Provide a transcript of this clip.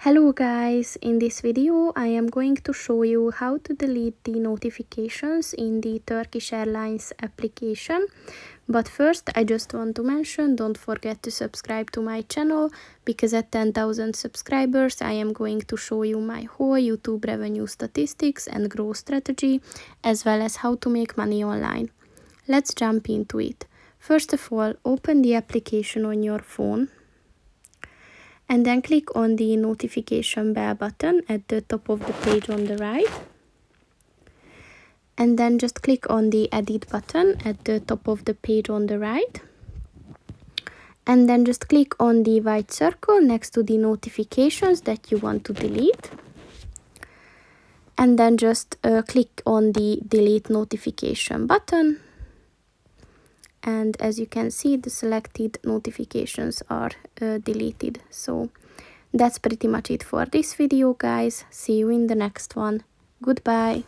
Hello guys, in this video I am going to show you how to delete the notifications in the Turkish Airlines application. But first I just want to mention, don't forget to subscribe to my channel, because at 10,000 subscribers I am going to show you my whole YouTube revenue statistics and growth strategy, as well as how to make money online. Let's jump into it. First of all, open the application on your phone. And then click on the notification bell button at the top of the page on the right. And then just click on the edit button at the top of the page on the right. And then just click on the white circle next to the notifications that you want to delete. And then just click on the delete notification button. And as you can see, the selected notifications are deleted. So that's pretty much it for this video, guys. See you in the next one. Goodbye.